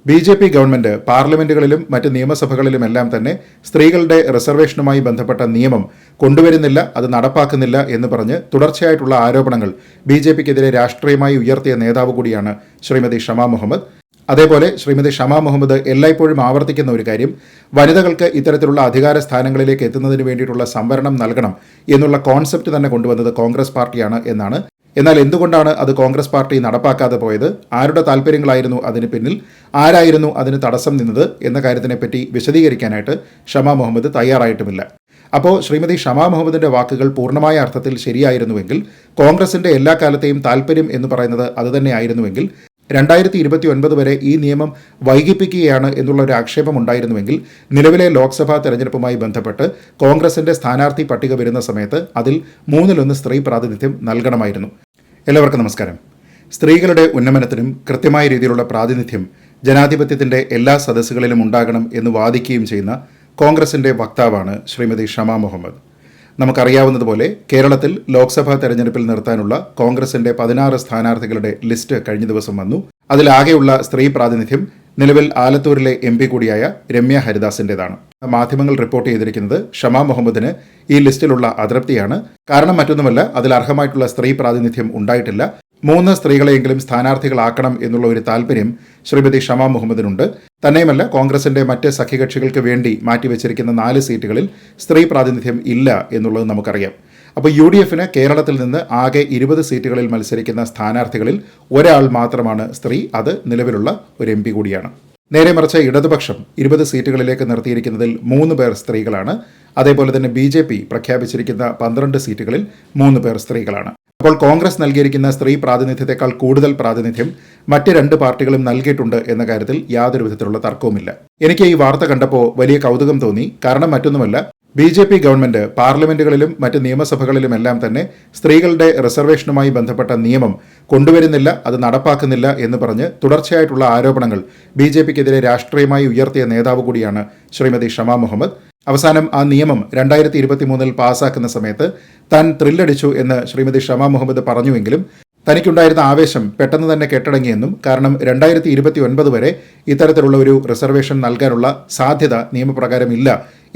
BJP. Government പാർലമെന്റുകളിലും മറ്റ് നിയമസഭകളിലുമെല്ലാം തന്നെ സ്ത്രീകളുടെ റിസർവേഷനുമായി ബന്ധപ്പെട്ട നിയമം കൊണ്ടുവരുന്നില്ല, അത് നടപ്പാക്കുന്നില്ല എന്ന് പറഞ്ഞ് തുടർച്ചയായിട്ടുള്ള ആരോപണങ്ങൾ ബി.ജെ.പിക്കെതിരെ രാഷ്ട്രീയമായി ഉയർത്തിയ നേതാവ് കൂടിയാണ് ശ്രീമതി ഷമാ മുഹമ്മദ്. അതേപോലെ ശ്രീമതി ഷമാ മുഹമ്മദ് എല്ലായ്പ്പോഴും ആവർത്തിക്കുന്ന ഒരു കാര്യം, വനിതകൾക്ക് ഇത്തരത്തിലുള്ള അധികാര സ്ഥാനങ്ങളിലേക്ക് എത്തുന്നതിന് വേണ്ടിയിട്ടുള്ള സംവരണം നൽകണം എന്നുള്ള കോൺസെപ്റ്റ് തന്നെ കൊണ്ടുവന്നത് കോൺഗ്രസ് പാർട്ടിയാണ് എന്നാണ്. എന്നാൽ എന്തുകൊണ്ടാണ് അത് കോൺഗ്രസ് പാർട്ടി നടപ്പാക്കാതെ പോയത്, ആരുടെ താല്പര്യങ്ങളായിരുന്നു അതിന് പിന്നിൽ, ആരായിരുന്നു അതിന് തടസ്സം നിന്നത് എന്ന കാര്യത്തിനെപ്പറ്റി വിശദീകരിക്കാനായിട്ട് ഷമാ മുഹമ്മദ് തയ്യാറായിട്ടുമില്ല. അപ്പോൾ ശ്രീമതി ഷമാ മുഹമ്മദിന്റെ വാക്കുകൾ പൂർണ്ണമായ അർത്ഥത്തിൽ ശരിയായിരുന്നുവെങ്കിൽ, കോൺഗ്രസിന്റെ എല്ലാ കാലത്തെയും താല്പര്യം എന്ന് പറയുന്നത് അതുതന്നെയായിരുന്നുവെങ്കിൽ, 2029 വരെ ഈ നിയമം വൈകിപ്പിക്കുകയാണ് എന്നുള്ള ഒരു ആക്ഷേപം ഉണ്ടായിരുന്നുവെങ്കിൽ, നിലവിലെ ലോക്സഭാ തെരഞ്ഞെടുപ്പുമായി ബന്ധപ്പെട്ട് കോൺഗ്രസിന്റെ സ്ഥാനാർത്ഥി പട്ടിക വരുന്ന സമയത്ത് അതിൽ 1/3 സ്ത്രീ പ്രാതിനിധ്യം നൽകണമായിരുന്നു. എല്ലാവർക്കും നമസ്കാരം. സ്ത്രീകളുടെ ഉന്നമനത്തിനും കൃത്യമായ രീതിയിലുള്ള പ്രാതിനിധ്യം ജനാധിപത്യത്തിന്റെ എല്ലാ സദസ്സുകളിലും ഉണ്ടാകണം എന്ന് വാദിക്കുകയും ചെയ്യുന്ന കോൺഗ്രസിന്റെ വക്താവാണ് ശ്രീമതി ഷമാ മുഹമ്മദ്. നമുക്കറിയാവുന്നതുപോലെ കേരളത്തിൽ ലോക്സഭാ തെരഞ്ഞെടുപ്പിൽ നിർത്താനുള്ള കോൺഗ്രസിന്റെ 16 സ്ഥാനാർത്ഥികളുടെ ലിസ്റ്റ് കഴിഞ്ഞ ദിവസം വന്നു. അതിലാകെയുള്ള സ്ത്രീ പ്രാതിനിധ്യം നിലവിൽ ആലത്തൂരിലെ MP കൂടിയായ രമ്യ ഹരിദാസിന്റേതാണ്. മാധ്യമങ്ങൾ റിപ്പോർട്ട് ചെയ്തിരിക്കുന്നത് ഷമാ മുഹമ്മദിന് ഈ ലിസ്റ്റിലുള്ള അതൃപ്തിയാണ്. കാരണം മറ്റൊന്നുമല്ല, അതിൽ അർഹമായിട്ടുള്ള സ്ത്രീ പ്രാതിനിധ്യം ഉണ്ടായിട്ടില്ല. 3 സ്ത്രീകളെയെങ്കിലും സ്ഥാനാർത്ഥികളാക്കണം എന്നുള്ള ഒരു താല്പര്യം ശ്രീമതി ഷമാ മുഹമ്മദിനുണ്ട്. തന്നെയുമല്ല, കോൺഗ്രസിന്റെ മറ്റ് സഖ്യകക്ഷികൾക്ക് വേണ്ടി മാറ്റിവെച്ചിരിക്കുന്ന 4 സീറ്റുകളിൽ സ്ത്രീ പ്രാതിനിധ്യം ഇല്ല എന്നുള്ളത് നമുക്കറിയാം. അപ്പോൾ UDFന് കേരളത്തിൽ നിന്ന് ആകെ 20 സീറ്റുകളിൽ മത്സരിക്കുന്ന സ്ഥാനാർത്ഥികളിൽ ഒരാൾ മാത്രമാണ് സ്ത്രീ. അത് നിലവിലുള്ള ഒരു MP കൂടിയാണ്. നേരെ മറിച്ച് ഇടതുപക്ഷം 20 സീറ്റുകളിലേക്ക് നിർത്തിയിരിക്കുന്നതിൽ 3 പേർ സ്ത്രീകളാണ്. അതേപോലെ തന്നെ BJP പ്രഖ്യാപിച്ചിരിക്കുന്ന 12 സീറ്റുകളിൽ 3 പേർ സ്ത്രീകളാണ്. അപ്പോൾ കോൺഗ്രസ് നൽകിയിരിക്കുന്ന സ്ത്രീ പ്രാതിനിധ്യത്തെക്കാൾ കൂടുതൽ പ്രാതിനിധ്യം മറ്റ് 2 പാർട്ടികളും നൽകിയിട്ടുണ്ട് എന്ന കാര്യത്തിൽ യാതൊരു വിധത്തിലുള്ള തർക്കവുമില്ല. എനിക്ക് ഈ വാർത്ത കണ്ടപ്പോൾ വലിയ കൗതുകം തോന്നി. കാരണം മറ്റൊന്നുമല്ല, ബി.ജെ.പി. ഗവൺമെന്റ് പാർലമെന്റുകളിലും മറ്റ് നിയമസഭകളിലുമെല്ലാം തന്നെ സ്ത്രീകളുടെ റിസർവേഷനുമായി ബന്ധപ്പെട്ട നിയമം കൊണ്ടുവരുന്നില്ല, അത് നടപ്പാക്കുന്നില്ല എന്ന് പറഞ്ഞ് തുടർച്ചയായിട്ടുള്ള ആരോപണങ്ങൾ ബി.ജെ.പിക്കെതിരെ രാഷ്ട്രീയമായി ഉയർത്തിയ നേതാവ് കൂടിയാണ് ശ്രീമതി ഷമാ മുഹമ്മദ്. അവസാനം ആ നിയമം 2023 പാസ്സാക്കുന്ന സമയത്ത് താൻ ത്രില്ലടിച്ചു എന്ന് ശ്രീമതി ഷമാ മുഹമ്മദ് പറഞ്ഞുവെങ്കിലും തനിക്കുണ്ടായിരുന്ന ആവേശം പെട്ടെന്ന് തന്നെ കെട്ടടങ്ങിയെന്നും, കാരണം 2029 വരെ ഇത്തരത്തിലുള്ള ഒരു റിസർവേഷൻ നൽകാനുള്ള സാധ്യത നിയമപ്രകാരം ഇല്ല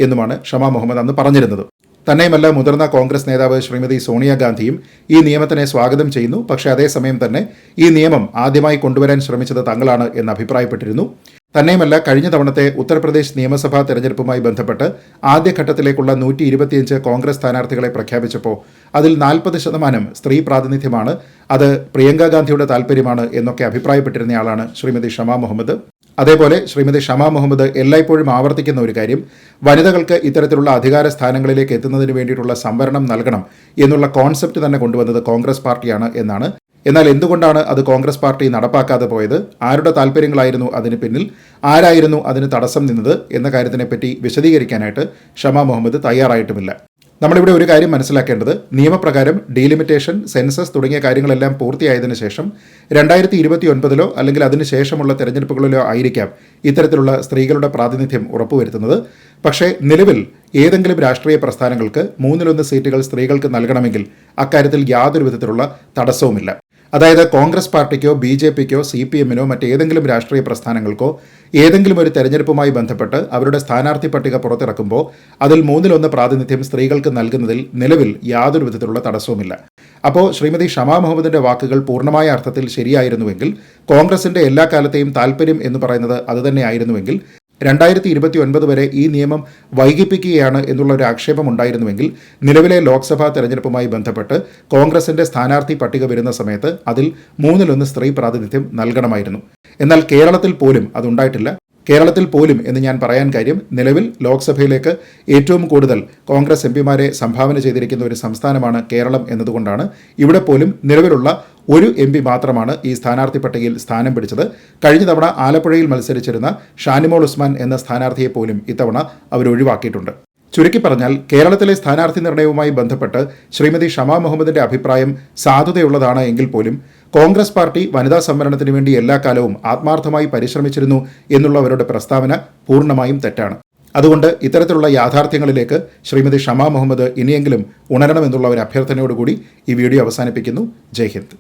എന്നുമാണ് ഷമാ മുഹമ്മദ് അന്ന് പറഞ്ഞിരുന്നത്. തന്നെയുമല്ല, മുതിർന്ന കോൺഗ്രസ് നേതാവ് ശ്രീമതി സോണിയാഗാന്ധിയും ഈ നിയമത്തിനെ സ്വാഗതം ചെയ്യുന്നു. പക്ഷേ അതേസമയം തന്നെ ഈ നിയമം ആദ്യമായി കൊണ്ടുവരാൻ ശ്രമിച്ചത് തങ്ങളാണ് എന്ന് അഭിപ്രായപ്പെട്ടിരുന്നു. തന്നെയുമല്ല, കഴിഞ്ഞ തവണത്തെ ഉത്തർപ്രദേശ് നിയമസഭാ തെരഞ്ഞെടുപ്പുമായി ബന്ധപ്പെട്ട് ആദ്യഘട്ടത്തിലേക്കുള്ള 125 കോൺഗ്രസ് സ്ഥാനാർത്ഥികളെ പ്രഖ്യാപിച്ചപ്പോൾ അതിൽ 40% സ്ത്രീ പ്രാതിനിധ്യമാണ്, അത് പ്രിയങ്ക ഗാന്ധിയുടെ താല്പര്യമാണ് എന്നൊക്കെ അഭിപ്രായപ്പെട്ടിരുന്നയാളാണ് ശ്രീമതി ഷമാ മുഹമ്മദ്. അതേപോലെ ശ്രീമതി ഷമാ മുഹമ്മദ് എല്ലായ്പ്പോഴും ആവർത്തിക്കുന്ന ഒരു കാര്യം, വനിതകൾക്ക് ഇത്തരത്തിലുള്ള അധികാര സ്ഥാനങ്ങളിലേക്ക് എത്തുന്നതിന് വേണ്ടിയിട്ടുള്ള സംവരണം നൽകണം എന്നുള്ള കോൺസെപ്റ്റ് തന്നെ കൊണ്ടുവന്നത് കോൺഗ്രസ് പാർട്ടിയാണ് എന്നാണ്. എന്നാൽ എന്തുകൊണ്ടാണ് അത് കോൺഗ്രസ് പാർട്ടി നടപ്പാക്കാതെ പോയത്, ആരുടെ താല്പര്യങ്ങളായിരുന്നു അതിന് പിന്നിൽ, ആരായിരുന്നു അതിന് തടസ്സം നിന്നത് എന്ന കാര്യത്തിനെപ്പറ്റി വിശദീകരിക്കാനായിട്ട് ഷമാ മുഹമ്മദ് തയ്യാറായിട്ടുമില്ല. നമ്മളിവിടെ ഒരു കാര്യം മനസ്സിലാക്കേണ്ടത്, നിയമപ്രകാരം ഡീലിമിറ്റേഷൻ, സെൻസസ് തുടങ്ങിയ കാര്യങ്ങളെല്ലാം പൂർത്തിയായതിനു ശേഷം 2029 അല്ലെങ്കിൽ അതിനുശേഷമുള്ള തെരഞ്ഞെടുപ്പുകളിലോ ആയിരിക്കാം ഇത്തരത്തിലുള്ള സ്ത്രീകളുടെ പ്രാതിനിധ്യം ഉറപ്പുവരുത്തുന്നത്. പക്ഷേ നിലവിൽ ഏതെങ്കിലും രാഷ്ട്രീയ പ്രസ്ഥാനങ്ങൾക്ക് 1/3 സീറ്റുകൾ സ്ത്രീകൾക്ക് നൽകണമെങ്കിൽ അക്കാര്യത്തിൽ യാതൊരു വിധത്തിലുള്ള തടസ്സവുമില്ല. അതായത് കോൺഗ്രസ് പാർട്ടിക്കോ BJPക്കോ CPMനോ മറ്റേതെങ്കിലും രാഷ്ട്രീയ പ്രസ്ഥാനങ്ങൾക്കോ ഏതെങ്കിലും ഒരു തെരഞ്ഞെടുപ്പുമായി ബന്ധപ്പെട്ട് അവരുടെ സ്ഥാനാർത്ഥി പട്ടിക പുറത്തിറക്കുമ്പോൾ അതിൽ 1/3 പ്രാതിനിധ്യം സ്ത്രീകൾക്ക് നൽകുന്നതിൽ നിലവിൽ യാതൊരു വിധത്തിലുള്ള തടസ്സവുമില്ല. അപ്പോൾ ശ്രീമതി ഷമാ മുഹമ്മദിന്റെ വാക്കുകൾ പൂർണ്ണമായ അർത്ഥത്തിൽ ശരിയായിരുന്നുവെങ്കിൽ, കോൺഗ്രസിന്റെ എല്ലാ കാലത്തെയും താല്പര്യം എന്ന് പറയുന്നത് അതുതന്നെയായിരുന്നുവെങ്കിൽ, 2029 വരെ ഈ നിയമം വൈകിപ്പിക്കുകയാണ് എന്നുള്ള ഒരു ആക്ഷേപം ഉണ്ടായിരുന്നുവെങ്കിൽ, നിലവിലെ ലോക്സഭാ തെരഞ്ഞെടുപ്പുമായി ബന്ധപ്പെട്ട് കോൺഗ്രസിന്റെ സ്ഥാനാർത്ഥി പട്ടിക വരുന്ന സമയത്ത് അതിൽ 1/3 സ്ത്രീ പ്രാതിനിധ്യം നൽകണമായിരുന്നു. എന്നാൽ കേരളത്തിൽ പോലും അതുണ്ടായിട്ടില്ല. കേരളത്തിൽ പോലും എന്ന് ഞാൻ പറയാൻ കാര്യം, നിലവിൽ ലോക്സഭയിലേക്ക് ഏറ്റവും കൂടുതൽ കോൺഗ്രസ് MPമാരെ സംഭാവന ചെയ്തിരിക്കുന്ന ഒരു സംസ്ഥാനമാണ് കേരളം എന്നതുകൊണ്ടാണ് ഇവിടെ പോലും നിലവിലുള്ള ഒരു MP മാത്രമാണ് ഈ സ്ഥാനാർത്ഥി പട്ടികയിൽ സ്ഥാനം പിടിച്ചത്. കഴിഞ്ഞ തവണ ആലപ്പുഴയിൽ മത്സരിച്ചിരുന്ന ഷാനിമോൾ ഉസ്മാൻ എന്ന സ്ഥാനാർത്ഥിയെ പോലും ഇത്തവണ അവർ ഒഴിവാക്കിയിട്ടുണ്ട്. ചുരുക്കി പറഞ്ഞാൽ, കേരളത്തിലെ സ്ഥാനാർത്ഥി നിർണയവുമായി ബന്ധപ്പെട്ട് ശ്രീമതി ഷമാ മുഹമ്മദിന്റെ അഭിപ്രായം സാധുതയുള്ളതാണ് എങ്കിൽ പോലും കോൺഗ്രസ് പാർട്ടി വനിതാ സംവരണത്തിന് വേണ്ടി എല്ലാ കാലവും ആത്മാർത്ഥമായി പരിശ്രമിച്ചിരുന്നു എന്നുള്ളവരുടെ പ്രസ്താവന പൂർണ്ണമായും തെറ്റാണ്. അതുകൊണ്ട് ഇത്തരത്തിലുള്ള യാഥാർത്ഥ്യങ്ങളിലേക്ക് ശ്രീമതി ഷമാ മുഹമ്മദ് ഇനിയെങ്കിലും ഉണരണമെന്നുള്ള ഒരു അഭ്യർത്ഥനയോടുകൂടി ഈ വീഡിയോ അവസാനിപ്പിക്കുന്നു. ജയ് ഹിന്ദ്.